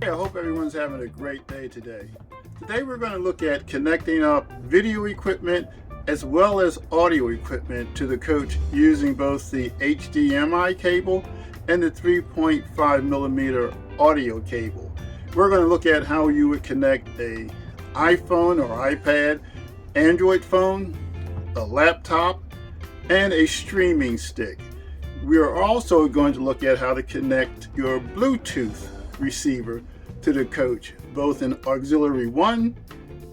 Hey, I hope everyone's having a great day today. Today we're going to look at connecting up video equipment as well as audio equipment to the coach using both the HDMI cable and the 3.5 millimeter audio cable. We're going to look at how you would connect a iPhone or iPad, Android phone, a laptop, and a streaming stick. We are also going to look at how to connect your Bluetooth receiver to the coach, both in auxiliary 1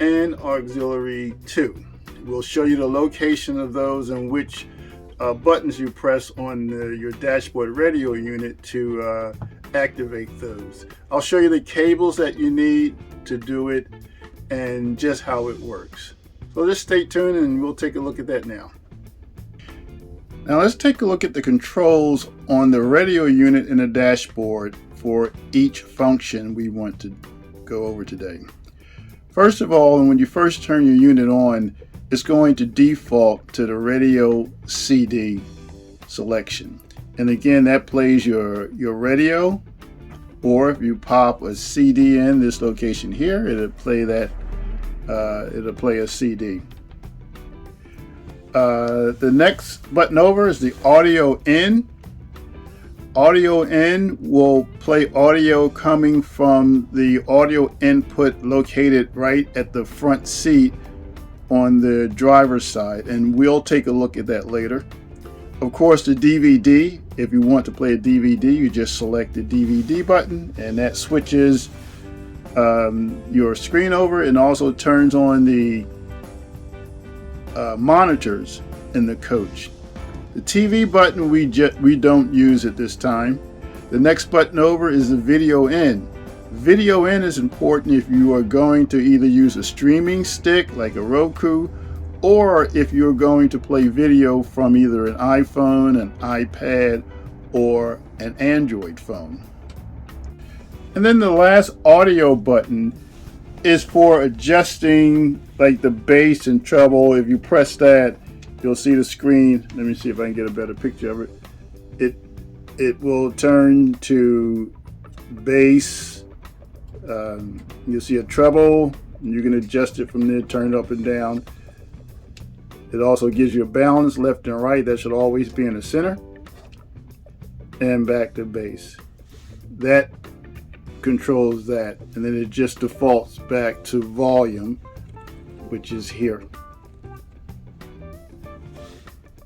and auxiliary 2. We'll show you the location of those and which buttons you press on your dashboard radio unit to activate those. I'll show you the cables that you need to do it and just how it works. So just stay tuned and we'll take a look at that now. Now let's take a look at the controls on the radio unit in the dashboard for each function we want to go over today. First of all, when you first turn your unit on, it's going to default to the radio CD selection. And again, that plays your radio, or if you pop a CD in this location here, it'll play that, it'll play a CD. The next button over is the audio in. Audio in will play audio coming from the audio input located right at the front seat on the driver's side, and we'll take a look at that later. Of course, the DVD, if you want to play a DVD, you just select the DVD button and that switches your screen over and also turns on the monitors in the coach. The TV button we don't use at this time. The next button over is the video in. Video in is important if you are going to either use a streaming stick like a Roku, or if you're going to play video from either an iPhone, an iPad, or an Android phone. And then the last audio button is for adjusting like the bass and treble. If you press that, you'll see the screen. Let me see if I can get a better picture of it. It will turn to bass. You'll see a treble. You can adjust it from there, turn it up and down. It also gives you a balance left and right. That should always be in the center. And back to bass. That controls that. And then it just defaults back to volume, which is here.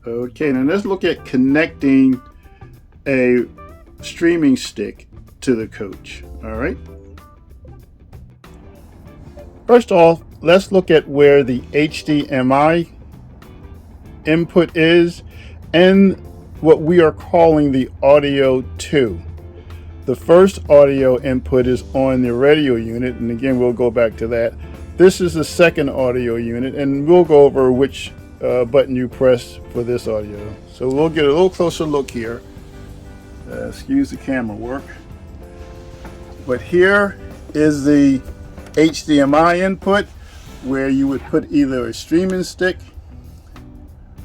Okay, now let's look at connecting a streaming stick to the coach. All right. First off, let's look at where the HDMI input is and what we are calling the audio 2. The first audio input is on the radio unit, and again, we'll go back to that. This is the second audio unit, and we'll go over which button you press for this audio. So we'll get a little closer look here. Excuse the camera work. But here is the HDMI input, where you would put either a streaming stick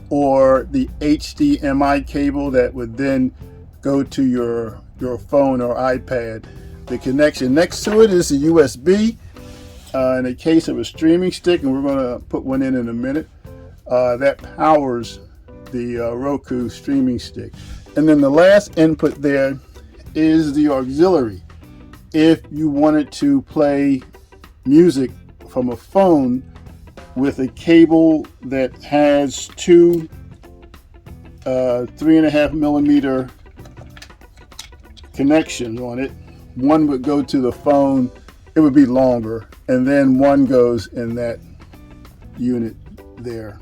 or the HDMI cable that would then go to your phone or iPad. The connection next to it is a USB. In the case of a streaming stick, and we're going to put one in a minute, that powers the Roku streaming stick. And then the last input there is the auxiliary. If you wanted to play music from a phone with a cable that has two 3.5 millimeter connections on it, one would go to the phone, it would be longer, and then one goes in that unit there.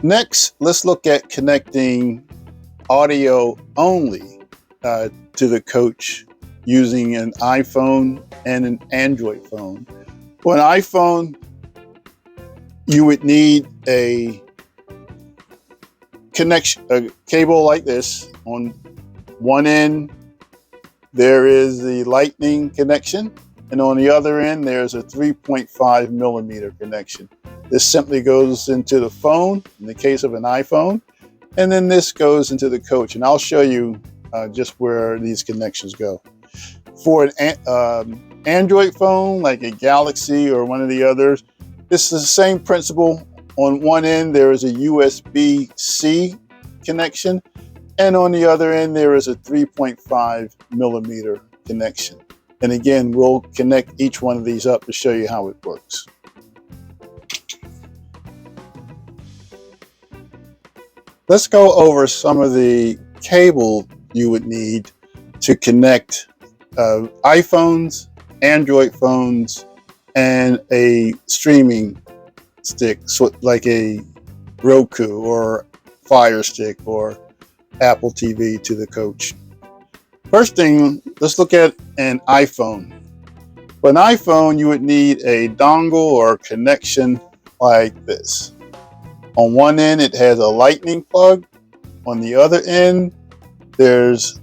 Next, let's look at connecting audio only to the coach using an iPhone and an Android phone. For an iPhone, you would need a connection, a cable like this. On one end, there is the Lightning connection, and on the other end, there's a 3.5 millimeter connection. This simply goes into the phone, in the case of an iPhone, and then this goes into the coach, and I'll show you just where these connections go. For an Android phone like a Galaxy or one of the others, this is the same principle. On one end there is a USB-C connection, and on the other end there is a 3.5 millimeter connection. And again, we'll connect each one of these up to show you how it works. Let's go over some of the cable you would need to connect iPhones, Android phones, and a streaming stick, so like a Roku or Fire Stick or Apple TV to the coach. First thing, let's look at an iPhone. For an iPhone, you would need a dongle or connection like this. On one end, it has a lightning plug. On the other end, there's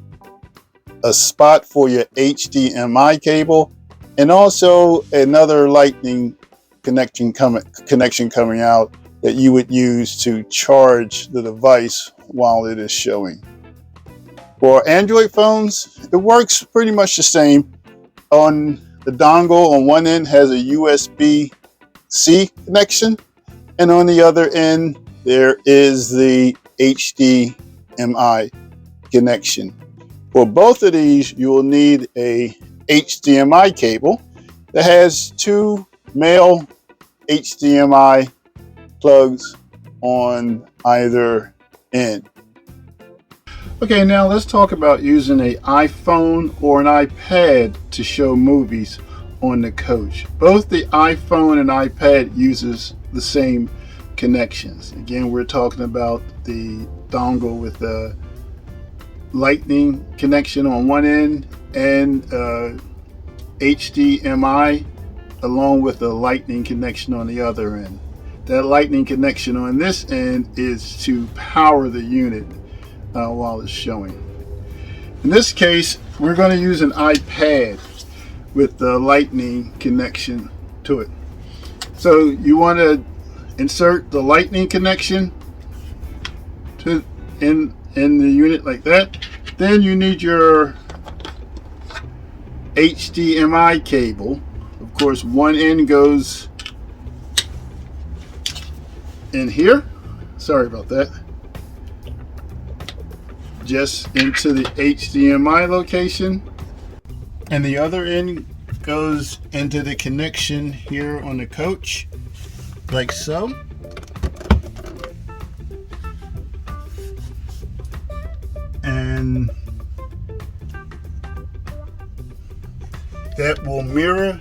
a spot for your HDMI cable, and also another lightning connection coming out that you would use to charge the device while it is showing. For Android phones, it works pretty much the same. On the dongle, on one end has a USB-C connection, and on the other end there is the HDMI connection. For both of these, you will need a HDMI cable that has two male HDMI plugs on either end. Okay, now let's talk about using an iPhone or an iPad to show movies on the coach. Both the iPhone and iPad uses the same connections. Again, we're talking about the dongle with the lightning connection on one end and HDMI along with the lightning connection on the other end. That lightning connection on this end is to power the unit while it's showing. In this case, we're going to use an iPad with the lightning connection to it. So you want to insert the lightning connection in the unit like that. Then you need your HDMI cable. Of course, one end goes in here. Sorry about that. Just into the HDMI location. And the other end goes into the connection here on the coach, like so. And that will mirror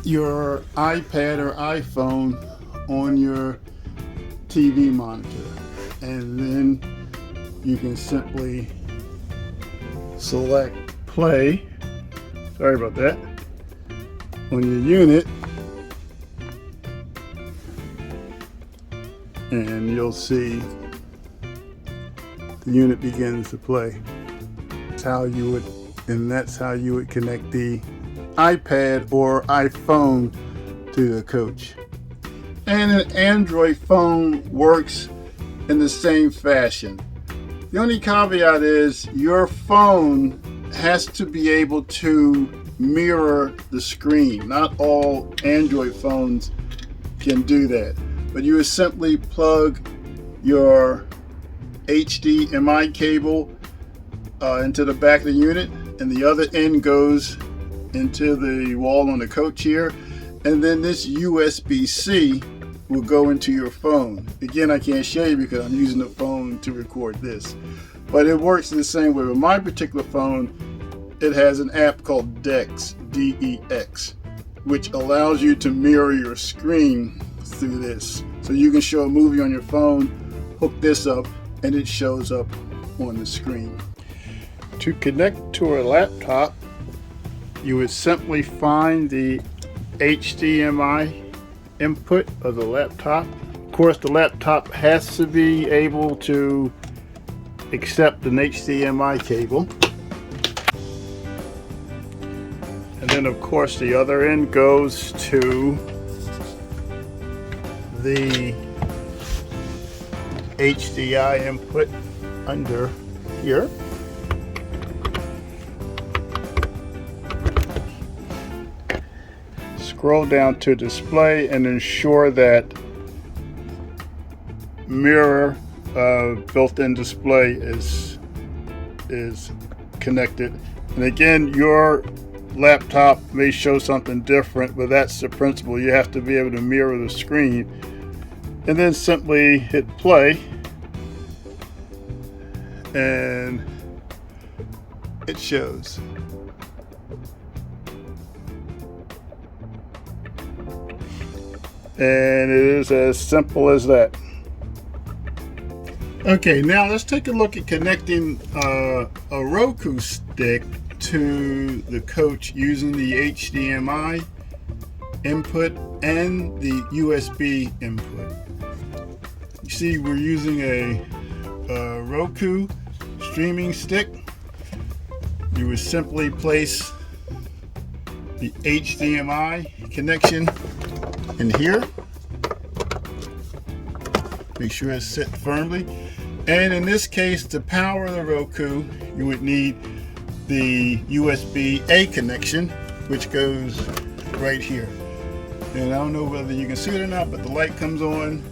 your iPad or iPhone on your TV monitor. And then you can simply select play, sorry about that, on your unit, and you'll see the unit begins to play. That's how you would connect the iPad or iPhone to the coach. And an Android phone works in the same fashion. The only caveat is your phone has to be able to mirror the screen. Not all Android phones can do that, but you would simply plug your HDMI cable into the back of the unit, and the other end goes into the wall on the coach here, and then this USB-C will go into your phone. Again, I can't show you because I'm using the phone to record this, but it works the same way. With my particular phone, it has an app called DeX, D-E-X, which allows you to mirror your screen through this. So you can show a movie on your phone, hook this up, and it shows up on the screen. To connect to a laptop, you would simply find the HDMI input of the laptop. Of course, the laptop has to be able to accept an HDMI cable. And then of course the other end goes to the HDI input under here. Scroll down to display and ensure that mirror built-in display is connected. And again, your laptop may show something different, but that's the principle. You have to be able to mirror the screen, and then simply hit play, and it shows. And it is as simple as that. Okay, now let's take a look at connecting a Roku stick to the coach using the HDMI input and the USB input. You see, we're using a Roku streaming stick. You would simply place the HDMI connection in here. Make sure it's set firmly. And in this case, to power the Roku, you would need the USB-A connection, which goes right here. And I don't know whether you can see it or not, but the light comes on,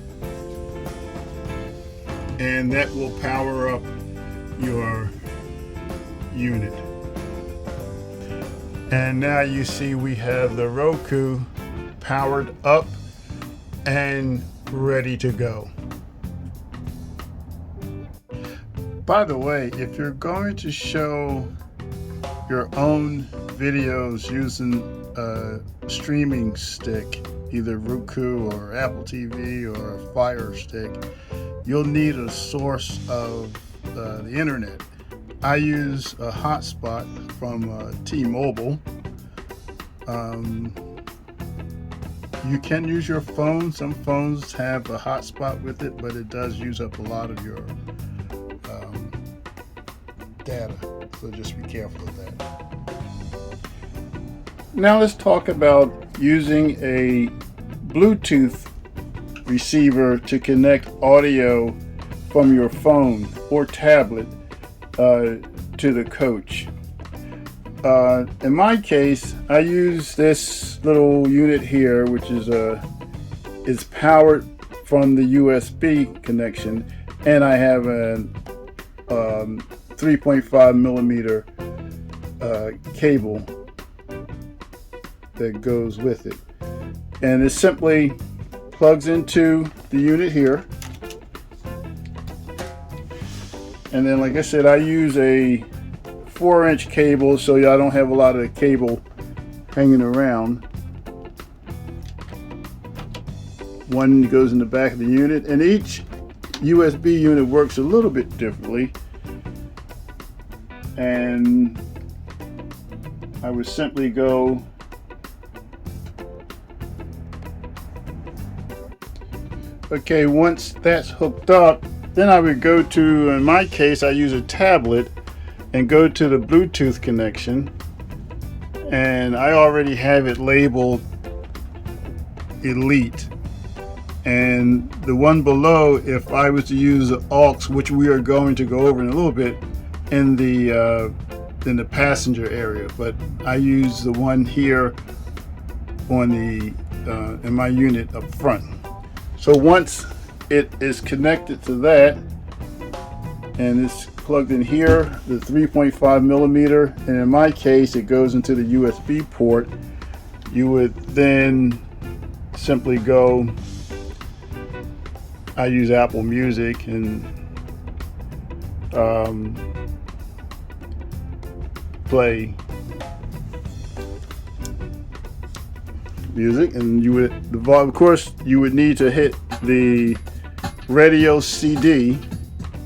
and that will power up your unit. And now you see we have the Roku powered up and ready to go. By the way, if you're going to show your own videos using a streaming stick, either Roku or Apple TV or a Fire Stick, you'll need a source of the internet. I use a hotspot from T-Mobile. You can use your phone. Some phones have a hotspot with it, but it does use up a lot of your data, so just be careful of that. Now let's talk about using a Bluetooth receiver to connect audio from your phone or tablet to the coach. In my case, I use this little unit here, which is powered from the USB connection, and I have a 3.5 millimeter cable that goes with it, and it simply plugs into the unit here. And then, like I said, I use a 4-inch cable, so I don't have a lot of cable hanging around. One goes in the back of the unit, and each USB unit works a little bit differently. And I would simply go okay, once that's hooked up, then I would go to, in my case, I use a tablet and go to the Bluetooth connection, and I already have it labeled Elite. And the one below, if I was to use the aux, which we are going to go over in a little bit, in the passenger area, but I use the one here on the in my unit up front. So once it is connected to that and it's plugged in here, the 3.5 millimeter, and in my case it goes into the USB port, you would then simply go, I use Apple Music, and play music, and you would, of course, you would need to hit the radio CD,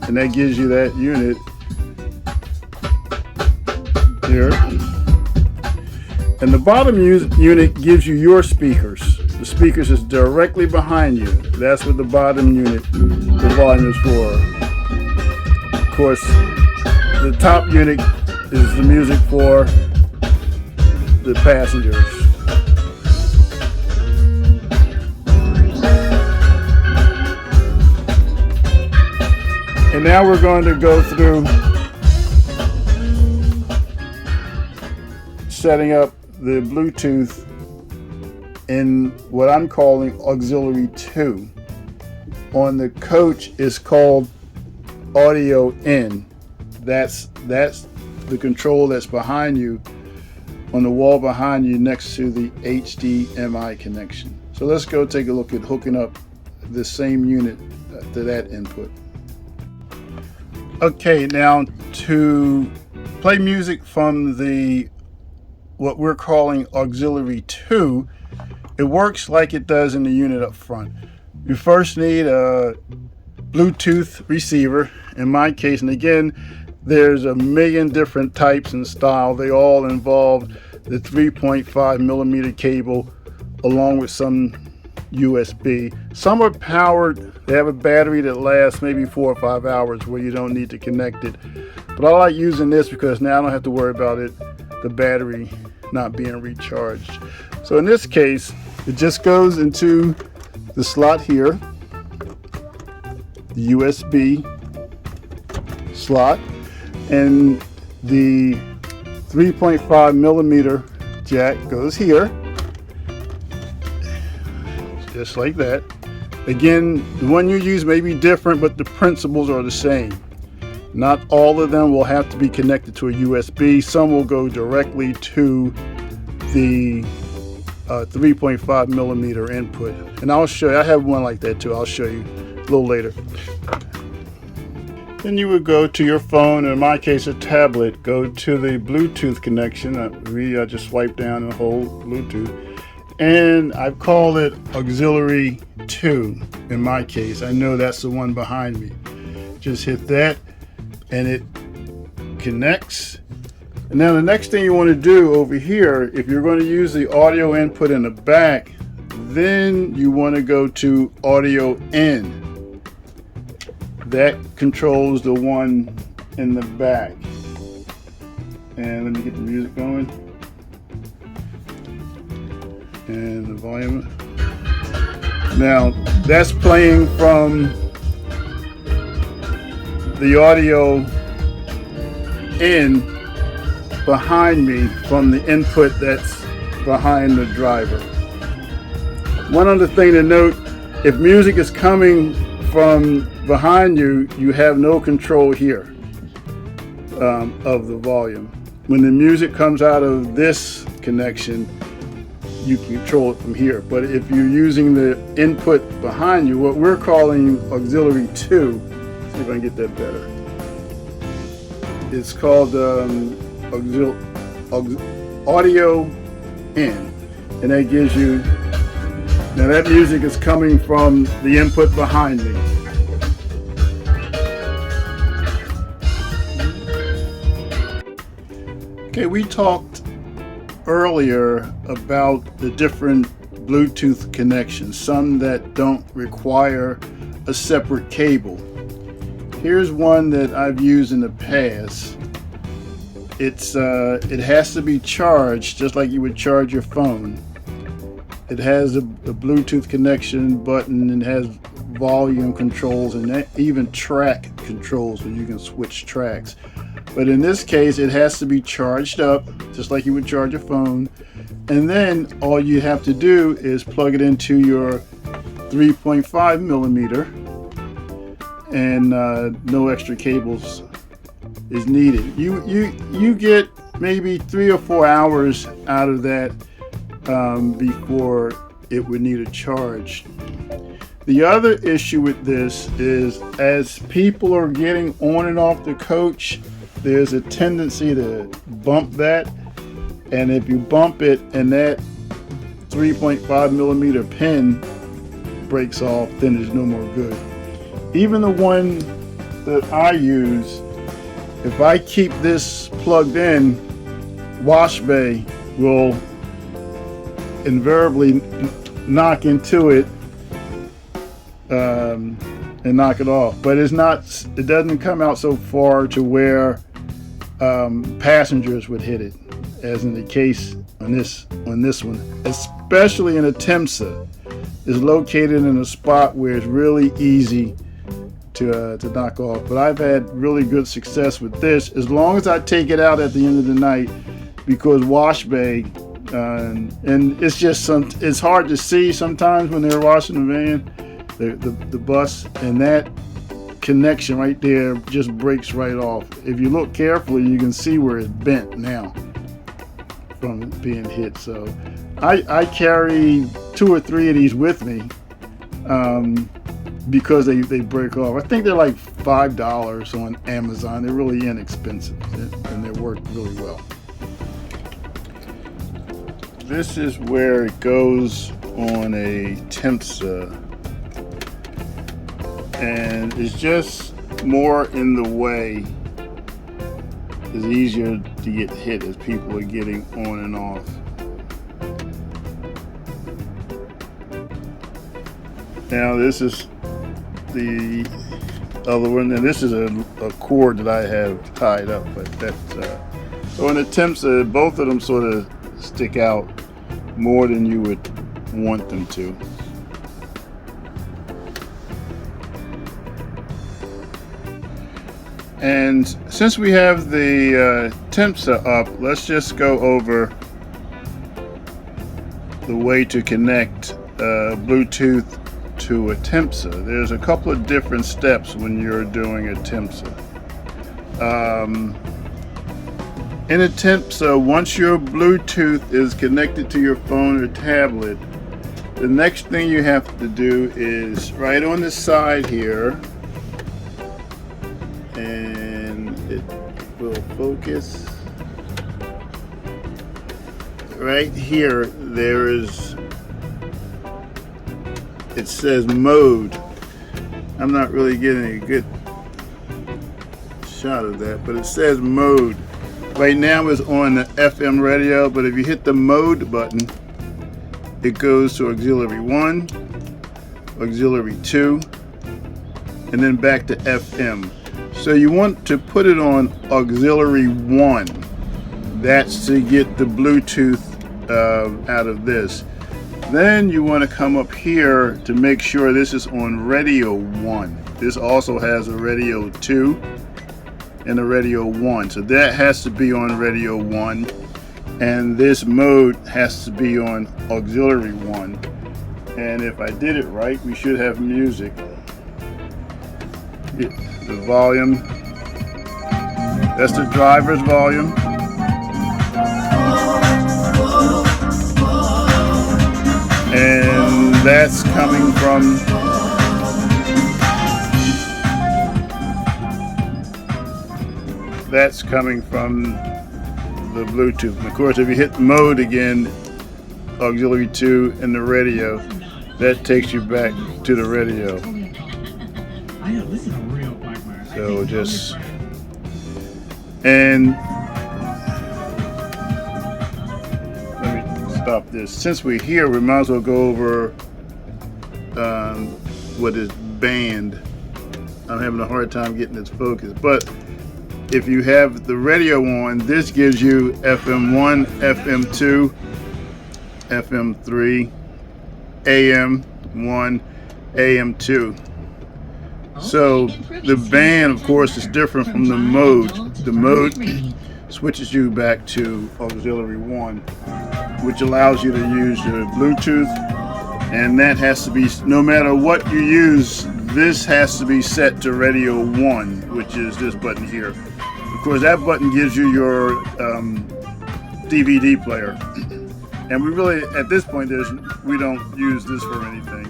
and that gives you that unit here. And the bottom unit gives you your speakers. The speakers is directly behind you. That's what the bottom unit, the volume is for. Of course, the top unit is the music for the passengers. And now we're going to go through setting up the Bluetooth in what I'm calling auxiliary 2. On the coach is called audio in. That's the control that's behind you, on the wall behind you next to the HDMI connection. So let's go take a look at hooking up the same unit to that input. Okay, now to play music from the what we're calling auxiliary 2, it works like it does in the unit up front. You first need a Bluetooth receiver, in my case, and again, there's a million different types and style. They all involve the 3.5 millimeter cable along with some USB. Some are powered, they have a battery that lasts maybe 4 or 5 hours where you don't need to connect it. But I like using this because now I don't have to worry about it, the battery not being recharged. So in this case, it just goes into the slot here, the USB slot, and the 3.5 millimeter jack goes here, just like that. Again, the one you use may be different, but the principles are the same. Not all of them will have to be connected to a USB. Some will go directly to the 3.5 millimeter input. And I'll show you, I have one like that too. I'll show you a little later. Then you would go to your phone, in my case a tablet, go to the Bluetooth connection. We just swipe down and hold Bluetooth. And I've called it auxiliary 2 in my case. I know that's the one behind me. Just hit that and it connects. And now the next thing you want to do over here, if you're going to use the audio input in the back, then you want to go to audio in. That controls the one in the back. And let me get the music going. And the volume. Now that's playing from the audio in behind me from the input that's behind the driver. One other thing to note, if music is coming from behind you, you have no control here of the volume. When the music comes out of this connection, you can control it from here. But if you're using the input behind you, what we're calling auxiliary 2, let's see if I can get that better. It's called audio in, and that gives you, now that music is coming from the input behind me. Okay, we talked earlier about the different Bluetooth connections, some that don't require a separate cable. Here's one that I've used in the past. It has to be charged just like you would charge your phone. It has a Bluetooth connection button and has volume controls and even track controls so you can switch tracks. But in this case, it has to be charged up just like you would charge a phone. And then all you have to do is plug it into your 3.5 millimeter and no extra cables is needed. You get maybe 3 or 4 hours out of that before it would need a charge. The other issue with this is as people are getting on and off the coach, there's a tendency to bump that, and if you bump it and that 3.5 millimeter pin breaks off, then there's no more good. Even the one that I use, if I keep this plugged in, wash bay will invariably knock into it and knock it off. But it doesn't come out so far to where passengers would hit it, as in the case on this one, especially in a Temsa. Is located in a spot where it's really easy to knock off. But I've had really good success with this, as long as I take it out at the end of the night, because wash bay, and it's just it's hard to see sometimes when they're washing the van, the bus, and that connection right there just breaks right off. If you look carefully, you can see where it's bent now from being hit. So I carry 2 or 3 of these with me, because they break off. I think they're like $5 on Amazon. They're really inexpensive, and they work really well. This is where it goes on a Temsa, and it's just more in the way. It's easier to get hit as people are getting on and off. Now this is the other one, and this is a cord that I have tied up, but that's so in the Temsa, both of them sort of stick out more than you would want them to. And since we have the Temsa up, let's just go over the way to connect Bluetooth to a Temsa. There's a couple of different steps when you're doing a Temsa. In a Temsa, once your Bluetooth is connected to your phone or tablet, the next thing you have to do is right on the side here, and it will focus. Right here, there is, it says mode. I'm not really getting a good shot of that, but it says mode. Right now it's on the FM radio, but if you hit the mode button, it goes to auxiliary 1, auxiliary 2, and then back to FM. So you want to put it on auxiliary 1. That's to get the Bluetooth out of this. Then you want to come up here to make sure this is on radio 1. This also has a radio 2 and a radio 1, so that has to be on radio 1, and this mode has to be on auxiliary 1. And if I did it right, we should have music. The volume, that's the driver's volume. And that's coming from the Bluetooth. And of course, if you hit mode again, auxiliary 2 and the radio, that takes you back to the radio. So just, and let me stop this. Since we're here, we might as well go over what is band. I'm having a hard time getting its focus, but if you have the radio on, this gives you FM1, FM2, FM3, AM1, AM2. So the band, of course, is different from the mode. The mode switches you back to auxiliary 1, which allows you to use your Bluetooth, and that has to be, no matter what you use, this has to be set to radio 1, which is this button here. Of course, that button gives you your DVD player, and we really, at this point, we don't use this for anything.